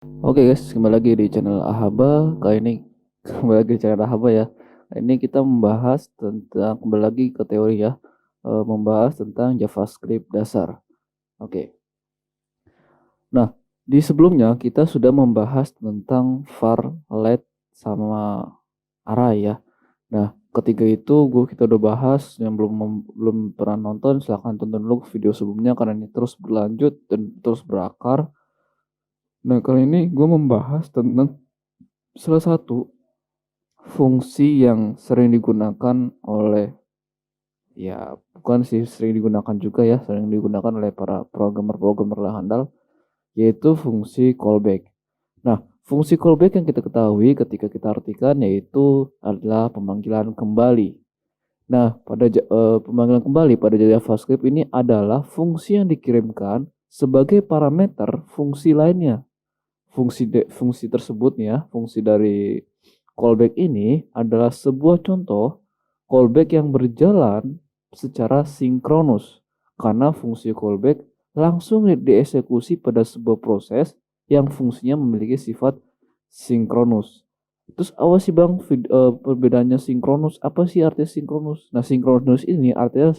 Oke guys, kembali lagi di channel Ahaba. Kali ini kembali lagi di channel Ahaba ya. Kali ini kita membahas tentang kembali lagi ke teori ya. Membahas tentang JavaScript dasar. Oke. Nah, di sebelumnya kita sudah membahas tentang var, let, sama array ya. Nah, ketika itu kita udah bahas yang belum pernah nonton silahkan tonton dulu video sebelumnya karena ini terus berlanjut dan terus berakar. Nah, kali ini gue membahas tentang salah satu fungsi yang sering digunakan oleh, ya bukan sih sering digunakan juga ya, sering digunakan oleh para programmer-programmer handal, yaitu fungsi callback. Nah, fungsi callback yang kita ketahui ketika kita artikan yaitu adalah pemanggilan kembali. Nah, pemanggilan kembali pada JavaScript ini adalah fungsi yang dikirimkan sebagai parameter fungsi lainnya. Fungsi tersebut ya, fungsi dari callback ini adalah sebuah contoh callback yang berjalan secara sinkronus karena fungsi callback langsung dieksekusi pada sebuah proses yang fungsinya memiliki sifat sinkronus. Terus apa sih Bang perbedaannya sinkronus? Apa sih artinya sinkronus? Nah, sinkronus ini artinya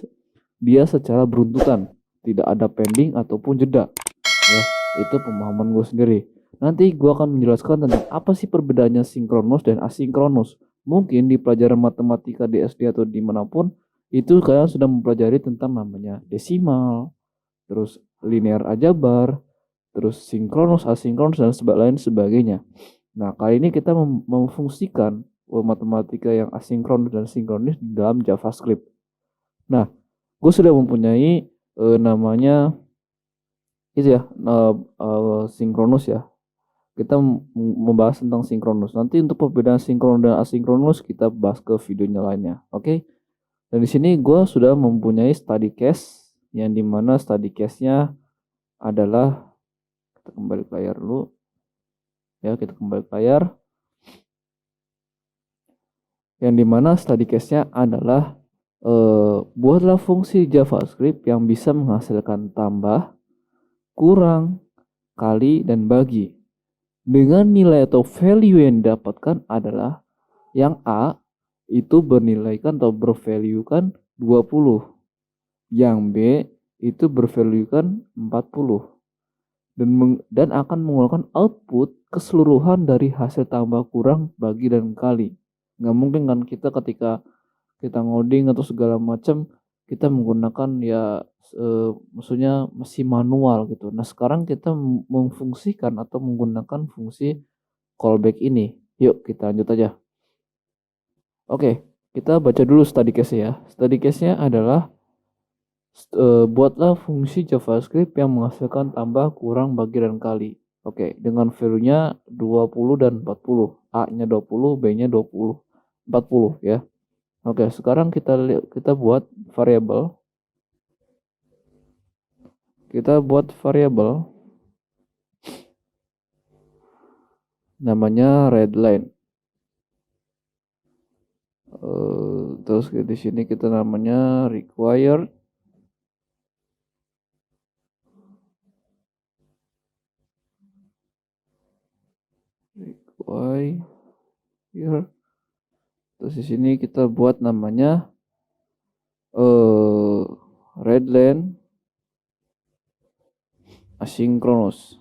dia secara beruntutan, tidak ada pending ataupun jeda. Ya, itu pemahaman gue sendiri. Nanti gue akan menjelaskan tentang apa sih perbedaannya sinkronus dan asinkronus. Mungkin di pelajaran matematika di SD atau dimanapun, itu kalian sudah mempelajari tentang namanya desimal, terus linear aljabar, terus sinkronus, asinkronus, dan lain sebagainya. Nah, kali ini kita memfungsikan matematika yang asinkronus dan sinkronus di dalam JavaScript. Nah, gue sudah mempunyai namanya itu ya, sinkronus ya. Kita membahas tentang sinkronus. Nanti untuk perbedaan sinkronus dan asinkronus kita bahas ke videonya lainnya. Oke? Dan di sini gue sudah mempunyai study case yang dimana study case-nya adalah, kita kembali ke layar dulu ya, kita kembali ke layar, yang dimana study case-nya adalah buatlah fungsi JavaScript yang bisa menghasilkan tambah, kurang, kali, dan bagi dengan nilai atau value yang didapatkan adalah yang A itu bernilaikan atau bervaluekan 20, yang B itu bervaluekan 40, dan akan mengeluarkan output keseluruhan dari hasil tambah, kurang, bagi, dan kali. Nggak mungkin kan kita ketika kita ngoding atau segala macam kita menggunakan ya, maksudnya masih manual gitu. Nah, sekarang kita memfungsikan atau menggunakan fungsi callback ini. Yuk kita lanjut aja. Oke, kita baca dulu study case ya. Study case-nya adalah buatlah fungsi JavaScript yang menghasilkan tambah, kurang, bagi, dan kali. Oke, dengan value-nya 20 dan 40. A-nya 20, B-nya 20, 40 ya. Oke, sekarang kita buat variabel. Kita buat variabel namanya readline. Terus di sini kita namanya required require. Terus di sini kita buat namanya eh readline asynchronous.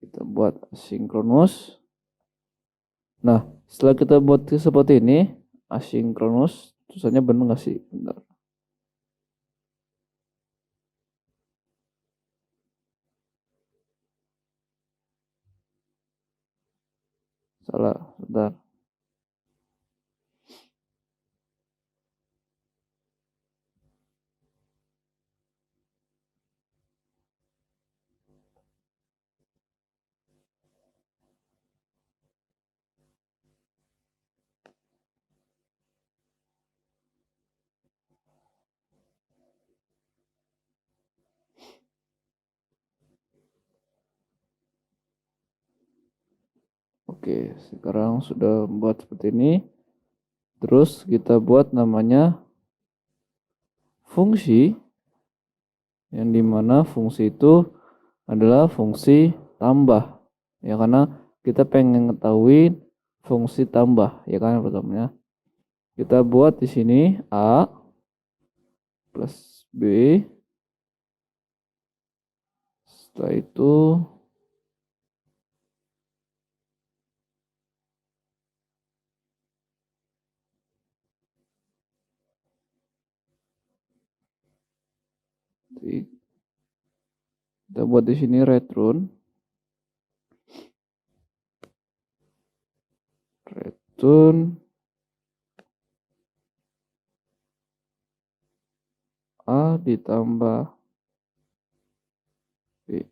Kita buat asynchronous. Nah, setelah kita buat seperti ini, asynchronous, tulisannya benar nggak sih? Bentar. Salah, bentar. Oke, sekarang sudah buat seperti ini. Terus kita buat namanya fungsi, yang dimana fungsi itu adalah fungsi tambah. Ya, karena kita pengen ngetahui fungsi tambah, ya kan, pertamanya. Kita buat di sini A plus B. Setelah itu kita buat di sini return A ditambah B.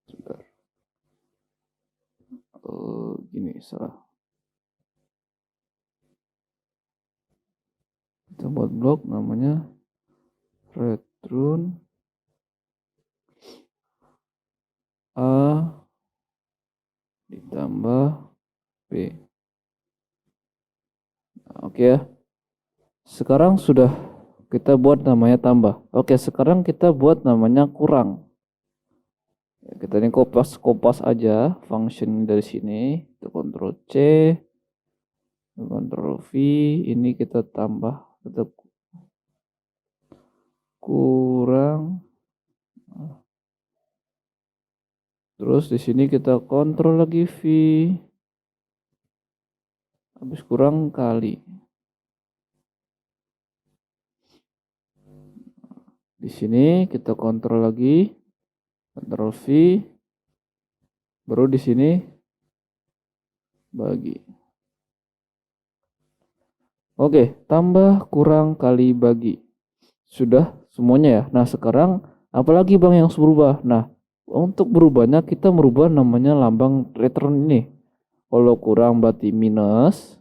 Sebentar. Gini salah. Kita buat blok namanya return A ditambah B. Nah, oke ya. Sekarang sudah kita buat namanya tambah. Oke, sekarang kita buat namanya kurang. Ya, kita ini kopas aja function dari sini. Kita Ctrl C, Ctrl V. Ini kita tambah, kita kurang. Terus di sini kita kontrol lagi V. Habis kurang kali. Di sini kita kontrol lagi, Ctrl V. Baru di sini bagi. Oke, tambah kurang kali bagi. Sudah semuanya ya. Nah, sekarang apalagi Bang yang harus berubah? Nah, untuk berubahnya kita merubah namanya lambang return ini. Kalau kurang berarti minus.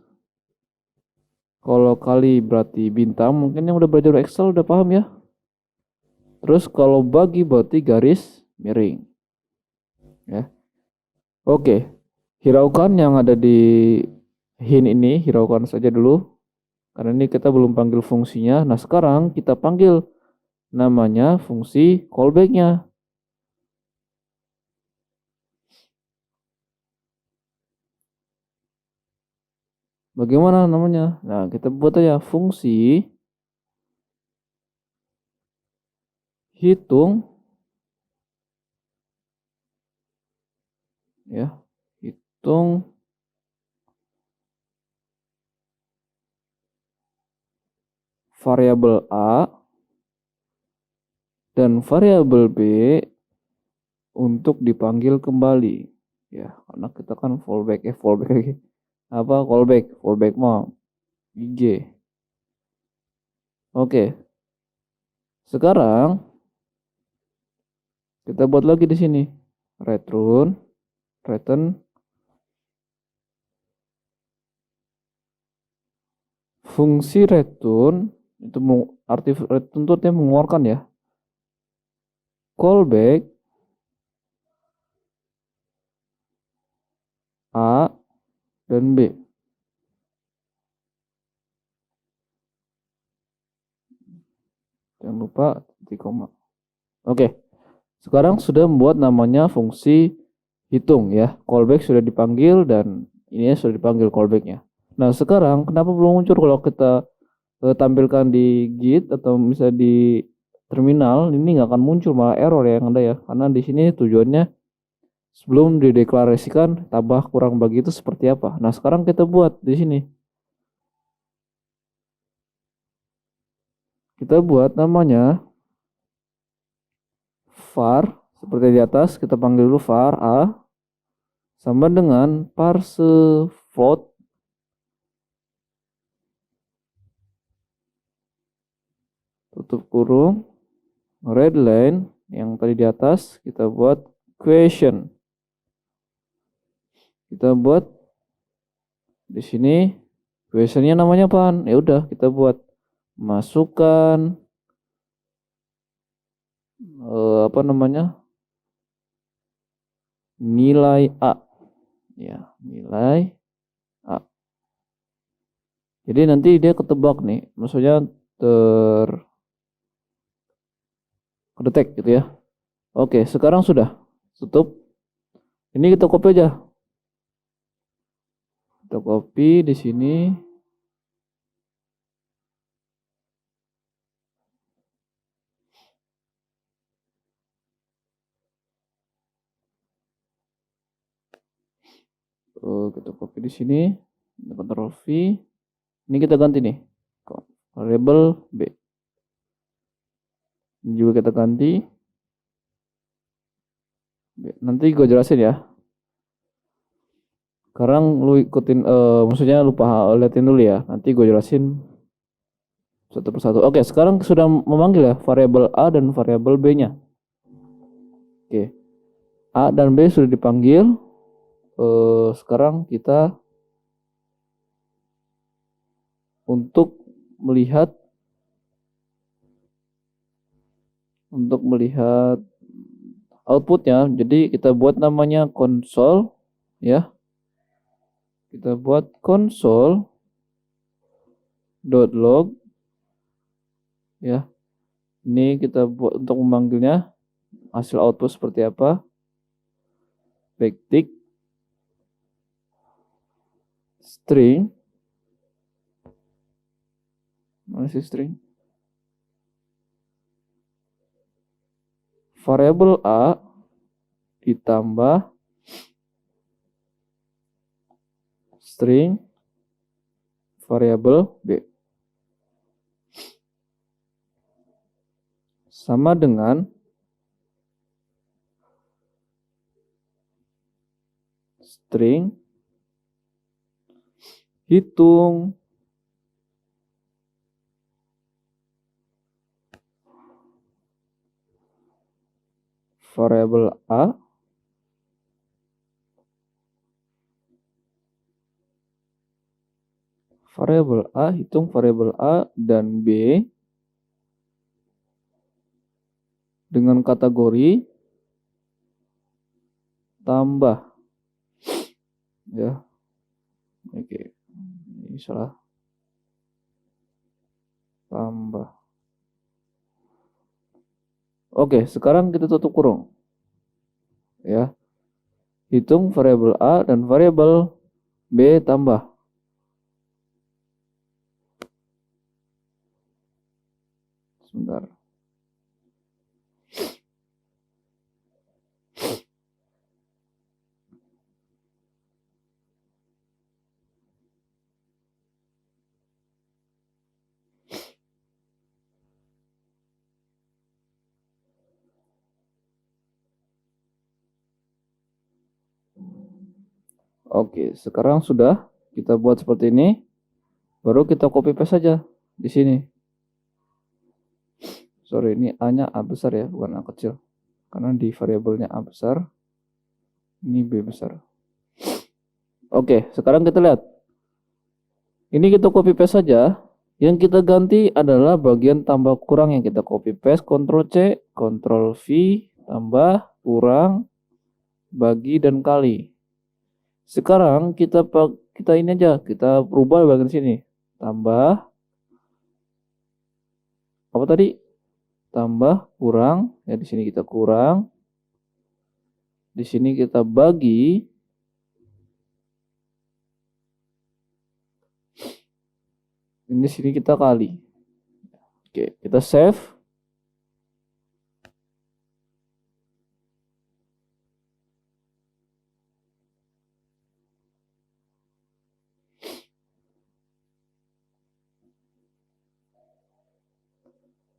Kalau kali berarti bintang. Mungkin yang udah belajar Excel udah paham ya. Terus kalau bagi berarti garis miring. Ya. Oke. Hiraukan yang ada di hint ini, hiraukan saja dulu. Karena ini kita belum panggil fungsinya. Nah, sekarang kita panggil namanya fungsi callback-nya. Bagaimana namanya? Nah, kita buat aja fungsi hitung, ya, hitung variabel A dan variabel B untuk dipanggil kembali. Ya, karena kita kan fallback lagi. Apa callback mah IJ. Oke. Sekarang kita buat lagi di sini. Return fungsi return itu arti return itu artinya mengeluarkan ya. Callback A dan B. Jangan lupa titik koma. Oke. Sekarang sudah membuat namanya fungsi hitung ya. Callback sudah dipanggil dan ini sudah dipanggil callbacknya. Nah, sekarang kenapa belum muncul kalau kita tampilkan di Git atau bisa di terminal, ini nggak akan muncul, malah error ya yang ada ya. Karena di sini tujuannya sebelum dideklarasikan tambah kurang bagi itu seperti apa. Nah, sekarang kita buat di sini. Kita buat namanya var, seperti di atas, kita panggil dulu var A sama dengan parse float tutup kurung readline yang tadi di atas kita buat question. Kita buat di sini Biasanya namanya apaan? Ya udah kita buat masukkan apa namanya? Nilai A. Ya, nilai A. Jadi nanti dia ketebak nih, maksudnya kedetek gitu ya. Oke, sekarang sudah tutup. Ini kita copy aja. Kita copy di sini. Kita copy di sini. Ctrl V. Ini kita ganti nih. Variable B. Ini juga kita ganti. Nanti gue jelasin ya. Sekarang lu ikutin, maksudnya lupa liatin dulu ya. Nanti gue jelasin satu persatu. Oke, sekarang sudah memanggil ya variabel A dan variabel B-nya. Oke, A dan B sudah dipanggil. Sekarang kita untuk melihat outputnya. Jadi kita buat namanya console ya. Kita buat console.log ya. Ini kita buat untuk memanggilnya hasil output seperti apa. Backtick string. Mana sih string? Variabel A ditambah string variabel B sama dengan string hitung variabel A hitung variabel A dan B dengan kategori tambah ya. Oke, ini salah, tambah. Oke, sekarang kita tutup kurung ya. Hitung variabel A dan variabel B tambah. Sebentar. Oke, sekarang sudah kita buat seperti ini. Baru kita copy paste saja di sini. Sorry, ini A-nya A besar ya, bukan A kecil. Karena di variabelnya A besar, ini B besar. Oke, sekarang kita lihat. Ini kita copy paste saja. Yang kita ganti adalah bagian tambah kurang yang kita copy paste. Ctrl C, Ctrl V, tambah, kurang, bagi, dan kali. Sekarang kita ini aja, kita rubah bagian sini. Tambah, apa tadi? Tambah, kurang. Ya di sini kita kurang. Di sini kita bagi. Ini sini kita kali. Oke, kita save.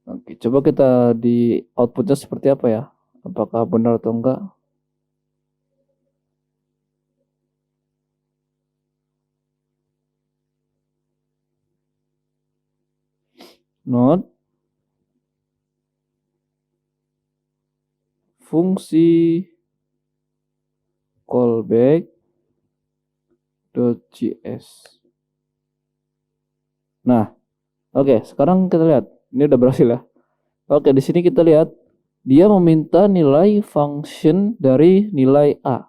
Oke, coba kita di outputnya seperti apa ya? Apakah benar atau enggak? Not fungsi callback.js. Nah, oke, sekarang kita lihat. Ini udah berhasil ya. Oke, di sini kita lihat dia meminta nilai function dari nilai A.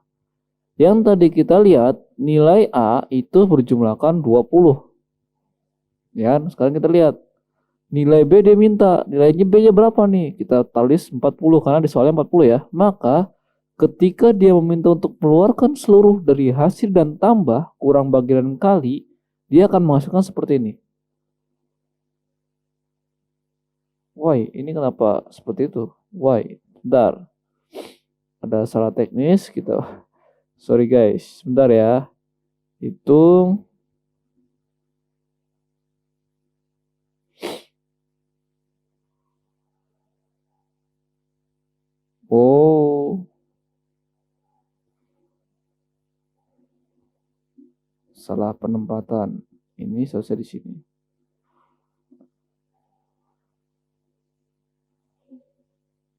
Yang tadi kita lihat nilai A itu berjumlahkan 20. Ya, sekarang kita lihat nilai B dia minta. Nilainya B-nya berapa nih? Kita tulis 40 karena di soalnya 40 ya. Maka ketika dia meminta untuk mengeluarkan seluruh dari hasil dan tambah kurang bagian kali, dia akan menghasilkan seperti ini. Why? Ini kenapa seperti itu? Why? Bentar. Ada salah teknis gitu. Sorry guys, sebentar ya. Hitung. Oh, salah penempatan. Ini selesai di sini.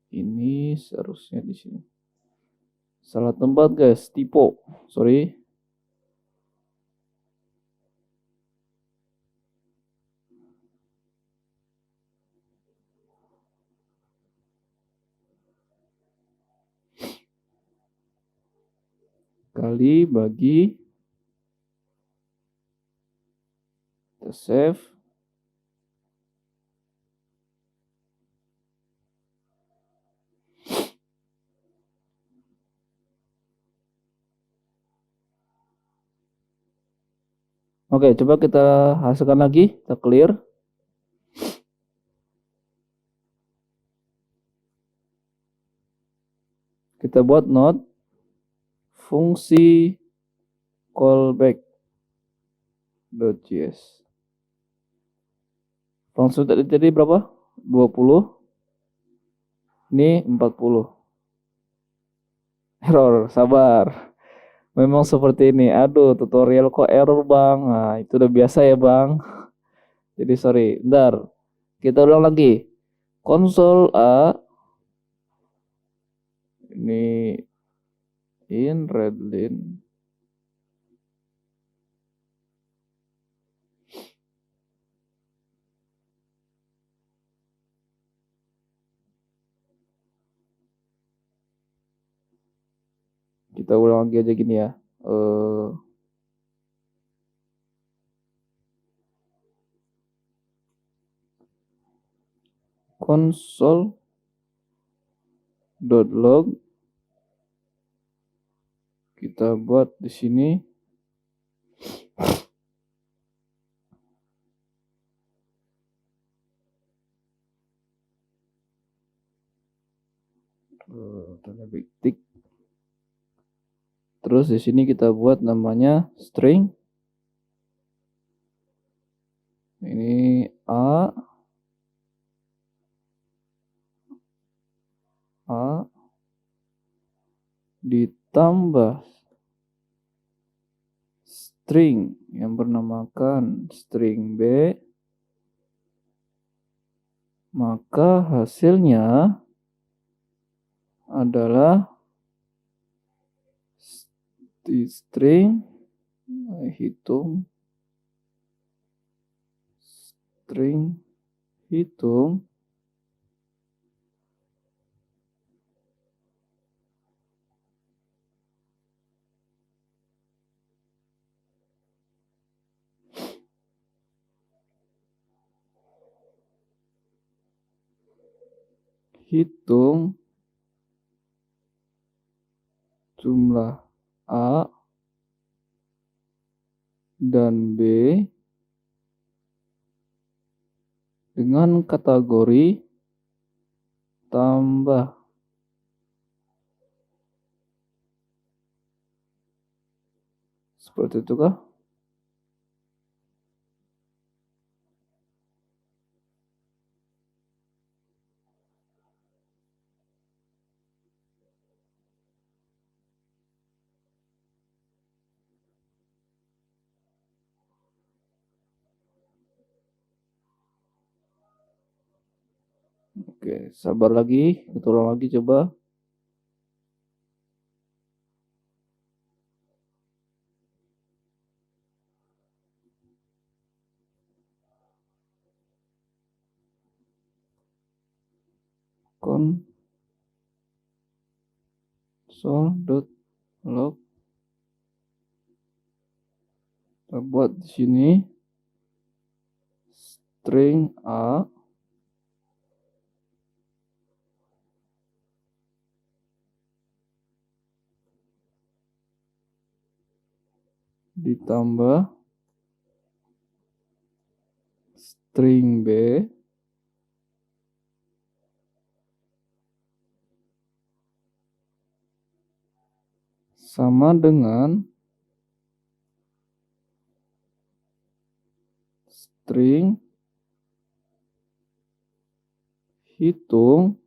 Ini seharusnya di sini. Salah tempat guys, typo. Sorry. Kali bagi kita save. Oke, coba kita hasilkan lagi, kita clear. Kita buat note fungsi callback.js. Fungsi tadi berapa? 20. Ini 40. Error, sabar. Memang seperti ini. Aduh, tutorial kok error, Bang. Nah, itu udah biasa ya, Bang. Jadi sorry. Bentar. Kita ulang lagi. Konsol A ini in Redline. Kita ulang lagi aja gini ya. Console.log kita buat di sini tanda petik. Terus di sini kita buat namanya string. Ini A ditambah string yang bernamakan string B, maka hasilnya adalah string hitung jumlah A dan B dengan kategori tambah. Seperti itu kah? Oke, sabar lagi, kita ulang lagi coba. console.log. Kita buat di sini string A ditambah string B sama dengan string hitung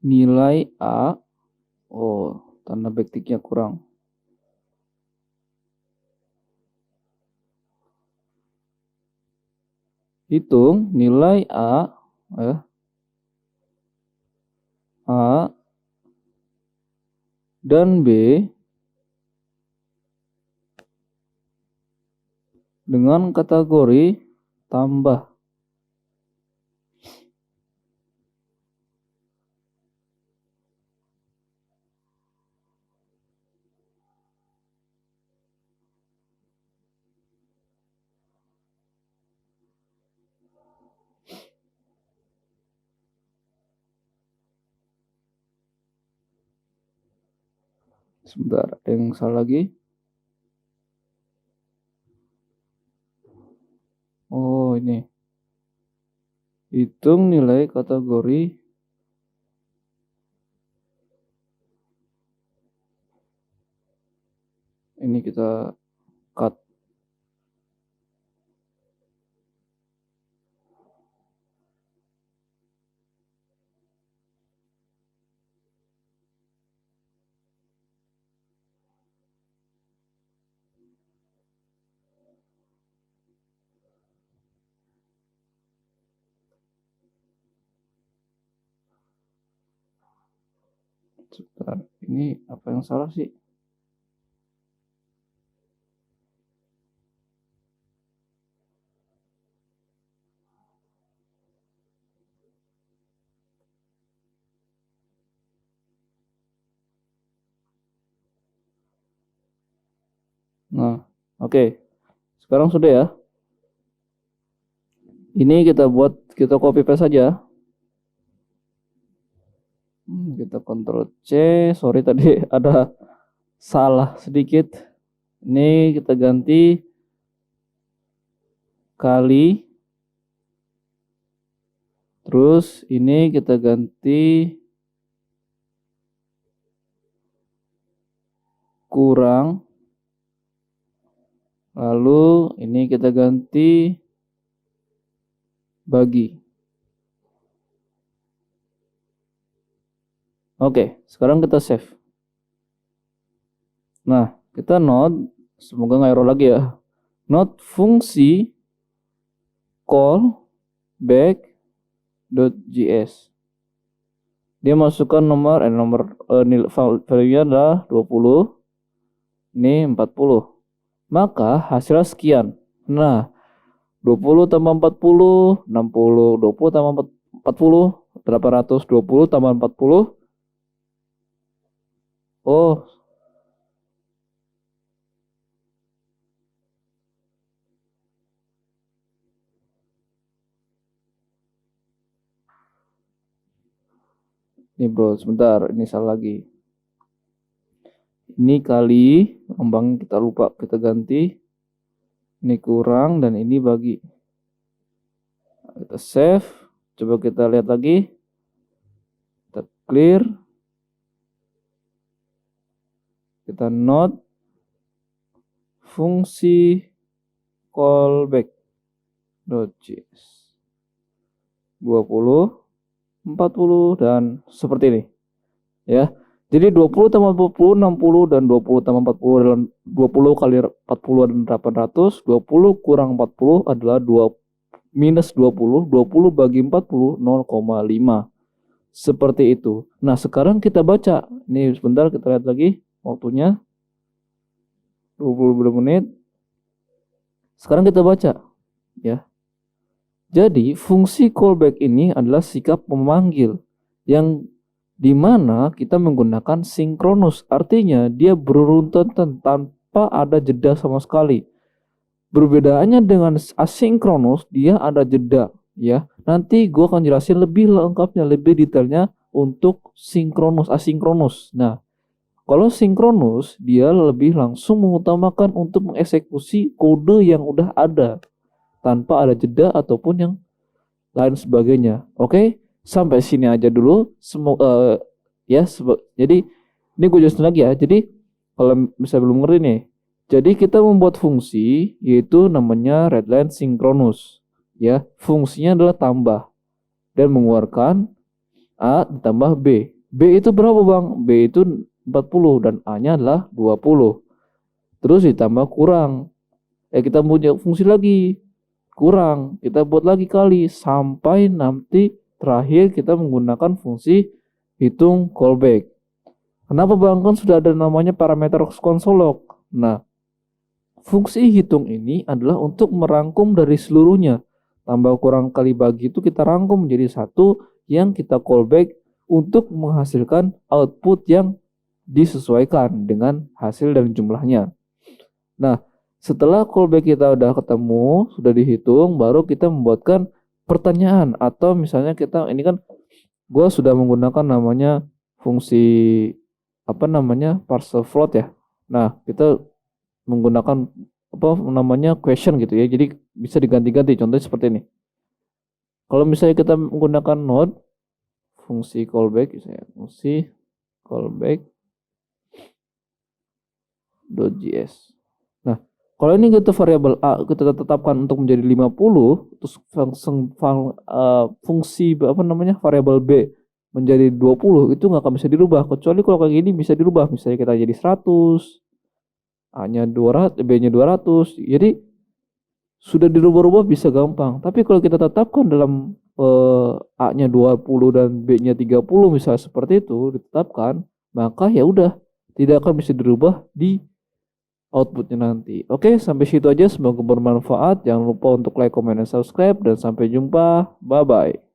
nilai A. Oh, tanda backticknya kurang. Hitung nilai A dan B dengan kategori tambah. Sebentar, ada yang salah lagi. Oh, ini. Hitung nilai kategori ini kita cut. Sebentar, ini apa yang salah sih? Nah, oke. Sekarang sudah ya. Ini kita copy paste saja. Kita Ctrl C. Sorry tadi ada salah sedikit. Ini kita ganti kali. Terus ini kita ganti kurang. Lalu ini kita ganti bagi. Oke, sekarang kita save. Nah, kita note, semoga nggak error lagi ya. Note fungsi callback.js. Dia masukkan nomor value-nya adalah 20. Ini 40. Maka hasilnya sekian. Nah, 20 tambah 40, 60, 20 tambah 40, 820 tambah 40. Oh. Ini bro, sebentar, ini salah lagi. Ini kali, lambang kita lupa, kita ganti. Ini kurang dan ini bagi. Kita save, coba kita lihat lagi. Kita clear. Kita note fungsi callback.js 20, 40 dan seperti ini. Ya. Jadi 20 tambah 40, 60 dan 20 tambah 40 adalah 20 kali 40 dan 800. 20 kurang 40 adalah 2 minus 20. 20 bagi 40 0,5. Seperti itu. Nah, sekarang kita baca. Ini sebentar kita lihat lagi waktunya. 20 menit. Sekarang kita baca ya. Jadi fungsi callback ini adalah sikap memanggil yang dimana kita menggunakan sinkronus, artinya dia berurutan tanpa ada jeda sama sekali. Berbedaannya dengan asinkronus, dia ada jeda ya. Nanti gue akan jelasin lebih lengkapnya, lebih detailnya untuk sinkronus, asinkronus. Nah, kalau sinkronus dia lebih langsung mengutamakan untuk mengeksekusi kode yang udah ada tanpa ada jeda ataupun yang lain sebagainya. Oke, sampai sini aja dulu. Semoga ya. Jadi ini gue jelasin lagi ya. Jadi kalau misalnya belum ngerti nih, jadi kita membuat fungsi yaitu namanya readline synchronous. Ya, fungsinya adalah tambah dan mengeluarkan A ditambah B. B itu berapa bang? B itu 40 dan A-nya adalah 20. Terus ditambah kurang. Kita punya fungsi lagi kurang, kita buat lagi kali sampai nanti terakhir kita menggunakan fungsi hitung callback. Kenapa bang? Kan sudah ada namanya parameter konsolog. Nah, fungsi hitung ini adalah untuk merangkum dari seluruhnya. Tambah kurang kali bagi itu kita rangkum menjadi satu yang kita callback untuk menghasilkan output yang disesuaikan dengan hasil dan jumlahnya. Nah, setelah callback kita udah ketemu, sudah dihitung, baru kita membuatkan pertanyaan. Atau misalnya kita, ini kan gue sudah menggunakan namanya fungsi, parser float ya. Nah, kita menggunakan namanya question gitu ya. Jadi bisa diganti-ganti, contohnya seperti ini. Kalau misalnya kita menggunakan node, fungsi callback, misalnya fungsi callback.js. Kalau ini kita variabel A kita tetapkan untuk menjadi 50, terus fungsi variabel B menjadi 20, itu nggak akan bisa dirubah, kecuali kalau kayak gini bisa dirubah, misalnya kita jadi 100, A-nya 200, B-nya 200, jadi sudah dirubah-rubah bisa gampang. Tapi kalau kita tetapkan dalam A-nya 20 dan B-nya 30 misalnya seperti itu ditetapkan, maka ya udah tidak akan bisa dirubah di outputnya nanti. Oke, sampai situ aja. Semoga bermanfaat. Jangan lupa untuk like, comment, dan subscribe. Dan sampai jumpa. Bye-bye.